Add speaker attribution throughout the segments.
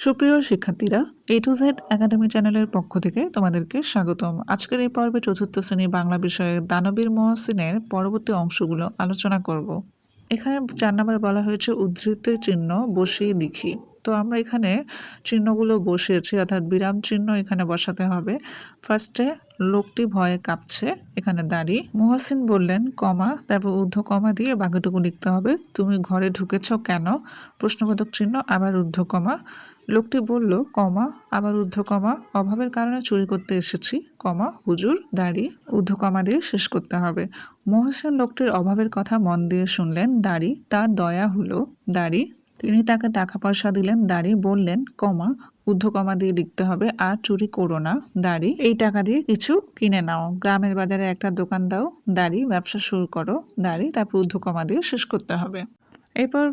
Speaker 1: সুপ্রিয় শিক্ষার্থীরা, এ to Z academy চ্যানেলের পক্ষ থেকে তোমাদেরকে স্বাগতম। আজকের এই পর্বে চতুর্থ শ্রেণী বাংলা বিষয়ে দানবীর মহসিনের পরবর্তী অংশগুলো আলোচনা করব। এখানে 4 নম্বরে বলা হয়েছে উদ্ধৃতির চিহ্ন বসিয়ে লিখি। তো আমরা এখানে চিহ্নগুলো বসিয়েছি, অর্থাৎ বিরাম চিহ্ন এখানে বসাতে হবে। ফার্স্টে লোকটি ভয়ে কাঁপছে, এখানে দাঁড়ি। মহসিন বললেন কমা, তারপর ঊর্ধ্ব কমা দিয়ে বাকিটুকু লিখতে হবে। তুমি ঘরে ঢুকেছ কেন? প্রশ্নবোধক চিহ্ন, আবার ঊর্ধ্ব কমা। লোকটি বলল কমা, আবার ঊর্ধ্ব কমা, অভাবের কারণে চুরি করতে এসেছি, কমা, হুজুর, দাড়ি, ঊর্ধ্ব কমা দিয়ে শেষ করতে হবে। মহসিন লোকটির অভাবের কথা মন দিয়ে শুনলেন, দাড়ি, তার দয়া হলো, দাড়ি। তিনি তাকে টাকা পয়সা দিলেন, দাড়ি। বললেন কমা, ঊর্ধ্ব কমা দিয়ে লিখতে হবে, আর চুরি করো না, দাড়ি। এই টাকা দিয়ে কিছু কিনে নাও, গ্রামের বাজারে একটা দোকান দাও, দাড়ি। ব্যবসা শুরু করো, দাড়ি। তারপর ঊর্ধ্ব কমা দিয়ে শেষ করতে হবে। এরপর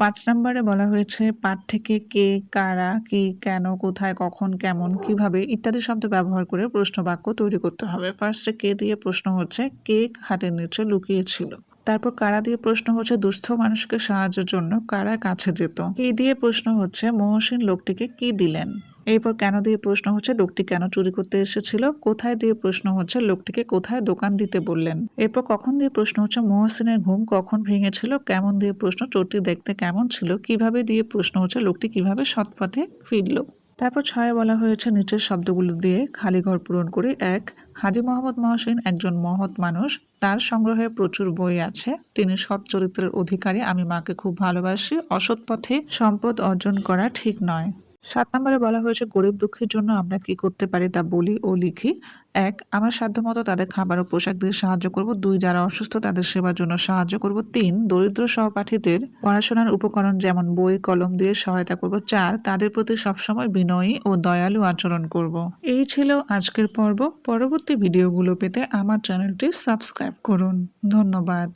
Speaker 1: 5 নম্বরে বলা হয়েছে পাঠ থেকে কে, কারা, কি, কেন, কোথায়, কখন, কেমন, কিভাবে ইত্যাদি শব্দ ব্যবহার করে প্রশ্ন বাক্য তৈরি করতে হবে। ফার্স্টে কে দিয়ে প্রশ্ন হচ্ছে কে খাটের নিচে লুকিয়েছিল। তারপর কারা দিয়ে প্রশ্ন হচ্ছে দুস্থ মানুষকে সাহায্যের জন্য কারা কাছে যেত। কি দিয়ে প্রশ্ন হচ্ছে মহসিন লোকটিকে কি দিলেন। এরপর কেন দিয়ে প্রশ্ন হচ্ছে লোকটি কেন চুরি করতে এসেছিল। কোথায় দিয়ে প্রশ্ন হচ্ছে লোকটিকে কোথায় দোকান দিতে বললেন। এরপর কখন দিয়ে প্রশ্ন হচ্ছে মহসিনের ঘুম কখন ভেঙেছিল। কেমন দিয়ে প্রশ্ন চোরটি দেখতে কেমন ছিল। কিভাবে দিয়ে প্রশ্ন হচ্ছে লোকটি কিভাবে সৎপথে ফিরল। তারপর 6 বলা হয়েছে নিচের শব্দগুলো দিয়ে খালি ঘর পূরণ করে। 1, হাজী মোহাম্মদ মহসিন একজন মহৎ মানুষ, তার সংগ্রহে প্রচুর বই আছে, তিনি সৎ চরিত্রের অধিকারী, আমি মাকে খুব ভালোবাসি, অসৎ পথে সম্পদ অর্জন করা ঠিক নয়। 7 নম্বরে বলা হয়েছে গরিব দুঃখীর জন্য আমরা কি করতে পারি তা বলি ও লিখি। 1, আমার সাধ্যমতো তাদের খাবার ও পোশাক দিয়ে সাহায্য করব। 2, যারা অসুস্থ তাদের সেবার জন্য সাহায্য করব। 3, দরিদ্র সহপাঠীদের পড়াশোনার উপকরণ যেমন বই কলম দিয়ে সহায়তা করব। 4, তাদের প্রতি সবসময় বিনয়ী ও দয়ালু আচরণ করব। এই ছিল আজকের পর্ব। পরবর্তী ভিডিওগুলো পেতে আমার চ্যানেলটি সাবস্ক্রাইব করুন। ধন্যবাদ।